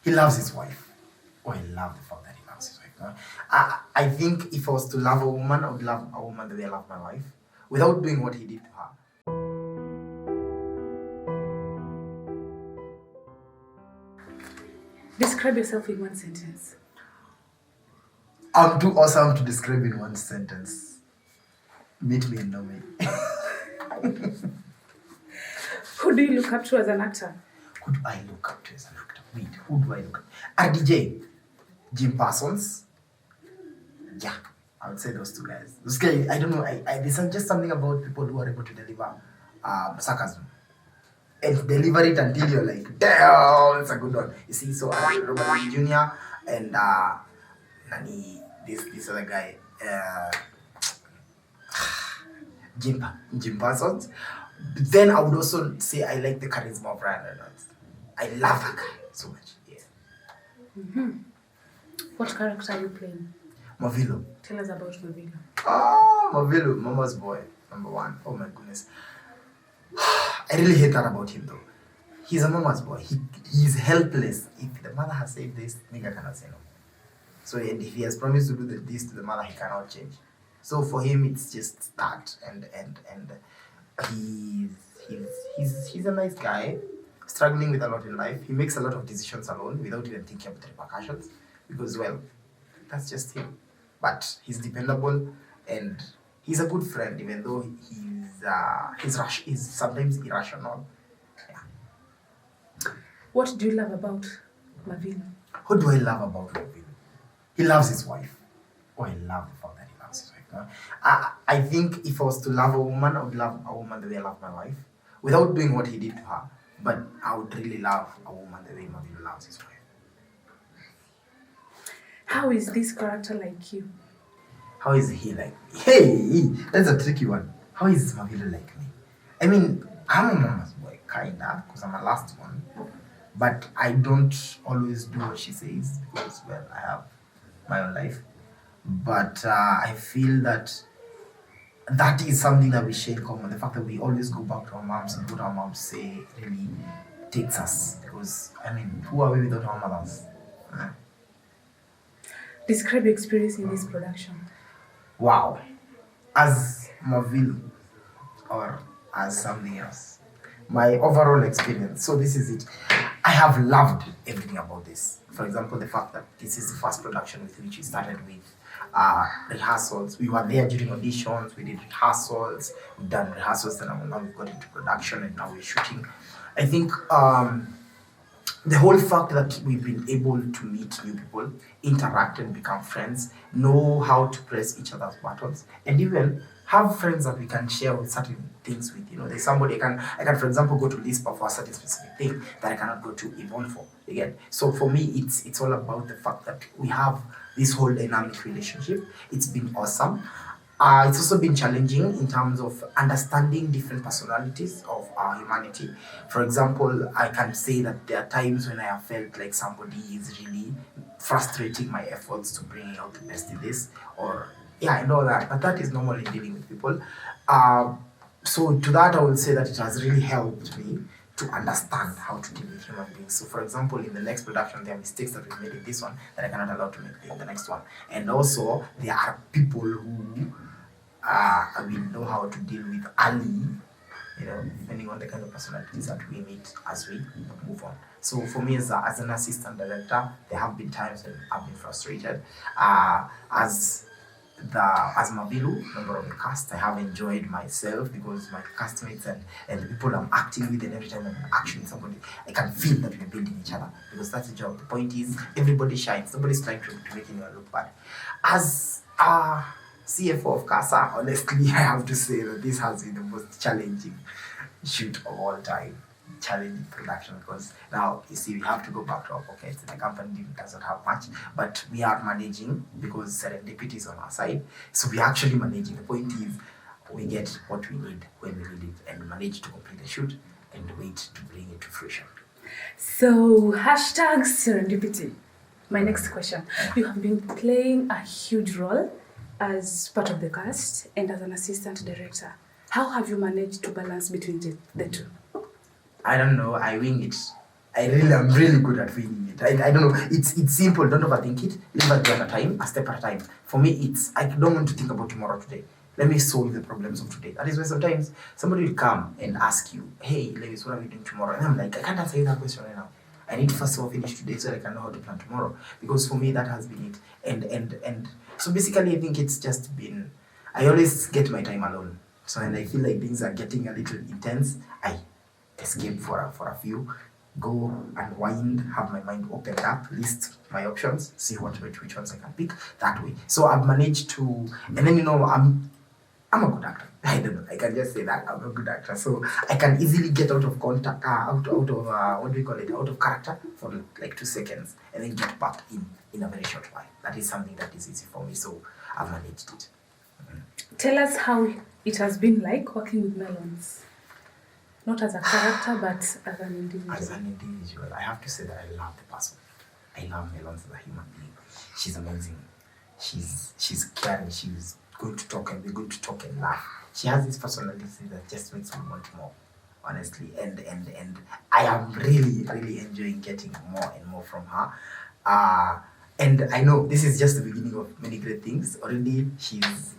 He loves his wife. Oh, I love the fact that he loves his wife. I think if I was to love a woman, I would love a woman the way I love my wife, without doing what he did to her. Describe yourself in one sentence. I'm too awesome to describe in one sentence. Meet me and know me. Who do you look up to as an actor? Who do I look up to as an actor? Wait, who do I look up to? RDJ, Jim Parsons. Yeah, I would say those two guys. Those guys, I don't know, there's just something about people who are able to deliver sarcasm. And deliver it until you're like, damn, it's a good one. You see, so Robert Downey Jr. and this other guy, Jim Parsons. Then I would also say I like the charisma of Ryan Reynolds. I love that guy so much. Yeah. Mm-hmm. What character are you playing? Mavillu. Tell us about Mavillu. Oh, Mavillu, Mama's boy, number one. Oh my goodness. I really hate that about him though. He's a mama's boy. He's helpless. If the mother has said this, nigga cannot say no. So and if he has promised to do this to the mother, he cannot change. So for him, it's just that, and he's a nice guy, struggling with a lot in life. He makes a lot of decisions alone without even thinking about the repercussions, because well, that's just him. But he's dependable and he's a good friend, even though he's sometimes irrational. Yeah. What do you love about Mavillu? What do I love about Mavillu? He loves his wife. Oh, I love the fact that he loves his wife. I think if I was to love a woman, I would love a woman the way I love my wife, without doing what he did to her. But I would really love a woman the way Mavillu loves his wife. How is this character like you? How is he like me? Hey, that's a tricky one. How is Mavillu like me? I mean, I'm a mama's boy, kinda, because I'm a last one. But I don't always do what she says because, well, I have my own life. But I feel that is something that we share in common. The fact that we always go back to our moms and what our moms say really takes us. Because, I mean, who are we without our mothers? Describe your experience in this production. Wow. As Mavillu or as something else. My overall experience. So this is it. I have loved everything about this. For example, the fact that this is the first production with which we started with rehearsals. We were there during auditions, we did rehearsals, we've done rehearsals, and now we've got into production and now we're shooting. I think the whole fact that we've been able to meet new people, interact and become friends, know how to press each other's buttons, and even have friends that we can share with certain things with. You know, there's somebody I can, for example, go to Lispa for a certain specific thing that I cannot go to Yvonne for. Again, so for me, it's all about the fact that we have this whole dynamic relationship. It's been awesome. It's also been challenging in terms of understanding different personalities of our humanity. For example, I can say that there are times when I have felt like somebody is really frustrating my efforts to bring out the best in this, or yeah, I know that, but that is normal in dealing with people. So to that, I would say that it has really helped me to understand how to deal with human beings. So for example, in the next production, there are mistakes that we made in this one that I cannot allow to make in the next one. And also, there are people who we know how to deal with early, you know, depending on the kind of personalities that we meet as we move on. So for me as an assistant director, there have been times when I've been frustrated. As Mavillu, member of the cast, I have enjoyed myself because my castmates and the people I'm acting with, and every time I'm acting with somebody, I can feel that we're building each other, because that's the job. The point is, everybody shines. Nobody's trying to make anyone look bad. As CFO of CASA, honestly, I have to say that this has been the most challenging shoot of all time. Challenging production, because now you see we have to go back to our pockets. The company doesn't have much, but we are managing because serendipity is on our side. So we are actually managing. The point is, we get what we need when we need it, and we manage to complete the shoot and wait to bring it to fruition. So #serendipity. My next question: you have been playing a huge role as part of the cast and as an assistant director. How have you managed to balance between the two? I don't know, I wing it. I'm really good at feeling it. I don't know. It's simple. Don't overthink it. Live a day at a time, a step at a time. For me, I don't want to think about tomorrow today. Let me solve the problems of today. That is why sometimes somebody will come and ask you, hey, Lewis, what are we doing tomorrow? And I'm like, I can't answer you that question right now. I need to first of all finish today so I can know how to plan tomorrow. Because for me, that has been it. And so basically, I think it's just been, I always get my time alone. So when I feel like things are getting a little intense, I escape for a few, go unwind, have my mind opened up, list my options, see which ones I can pick that way. So I've managed to, and then I'm a good actor. I don't know. I can just say that I'm a good actor. So I can easily get out of contact, out of what do we call it? Out of character for like 2 seconds, and then get back in a very short while. That is something that is easy for me. So I've managed it. Tell us how it has been like working with Melons. Not as a character, but as an individual. As an individual, I have to say that I love the person. I love Melons as a human being. She's amazing. She's caring. She's going to talk, and we're going to talk and laugh. She has this personality that just makes me want more, honestly. And I am really, really enjoying getting more and more from her. And I know this is just the beginning of many great things. Already,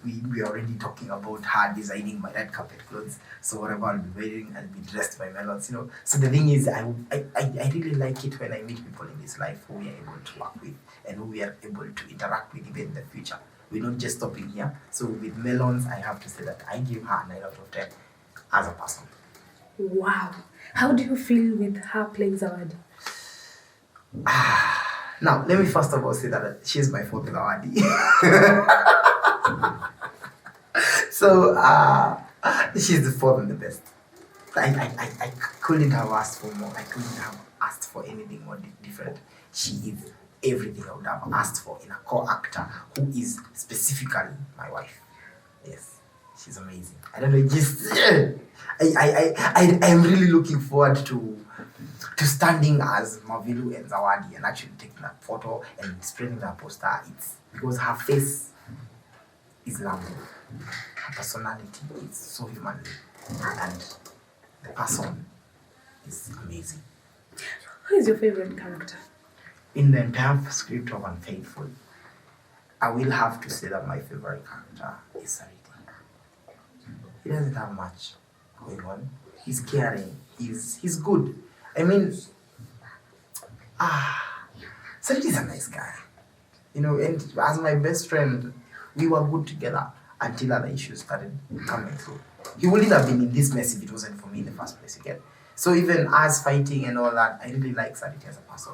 we are already talking about her designing my red carpet clothes. So whatever I'll be wearing, I'll be dressed by Melons, you know. So the thing is, I really like it when I meet people in this life who we are able to work with and who we are able to interact with even in the future. We're not just stopping here. So with Melons, I have to say that I give her a 9 out of 10 as a person. Wow. How do you feel with her playing Zawadi? Now, let me first of all say that she's my fourth Zawadi. So, she's the fourth and the best. I couldn't have asked for more. I couldn't have asked for anything more different. She is everything I would have asked for in a co-actor who is specifically my wife. Yes, she's amazing. I don't know, just I'm really looking forward to standing as Mavillu and Zawadi and actually taking a photo and spreading that poster. It's because her face is lovely. Her personality is so human, and the person is amazing. Who is your favorite character? In the entire script of Unfaithful, I will have to say that my favorite character is Sariti. He doesn't have much going on. He's caring. He's good. I mean, Sariti is a nice guy. You know, and as my best friend, we were good together until other issues started coming through. He wouldn't have been in this mess if it wasn't for me in the first place again. So even us fighting and all that, I really like Sariti as a person.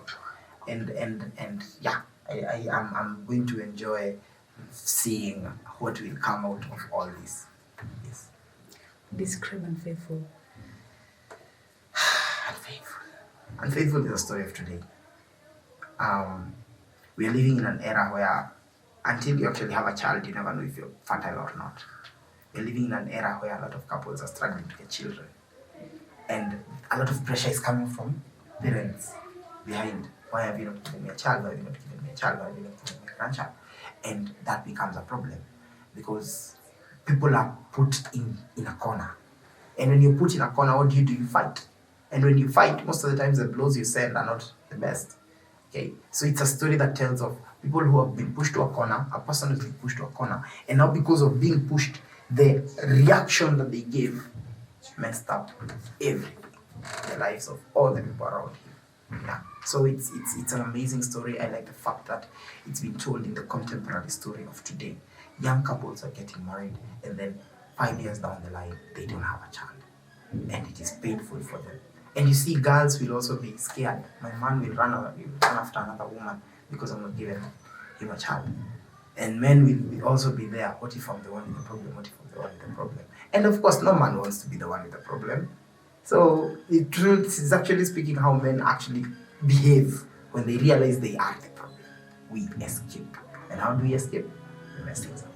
And yeah, I'm going to enjoy seeing what will come out of all this. Yes. Describe Unfaithful. Unfaithful is a story of today. We are living in an era where until you actually have a child, you never know if you're fertile or not. We're living in an era where a lot of couples are struggling to get children. And a lot of pressure is coming from parents behind. Why have you not given me a child? Why have you not given me a child? Why have you not given me a grandchild? And that becomes a problem because people are put in a corner. And when you're put in a corner, what do? You fight. And when you fight, most of the times the blows you send are not the best. Okay? So it's a story that tells of people who have been pushed to a corner, a person who's been pushed to a corner, and now because of being pushed, the reaction that they gave messed up everything. The lives of all the people around him. Yeah. So it's an amazing story. I like the fact that it's been told in the contemporary story of today. Young couples are getting married, and then 5 years down the line, they don't have a child. And it is painful for them. And you see, girls will also be scared. My man will run after another woman because I'm not giving him a child. And men will also be there. What if I'm the one with the problem? What if I'm the one with the problem? And of course, no man wants to be the one with the problem. So it's actually speaking how men actually behave when they realize they are the problem. We escape. And how do we escape? We mess things up.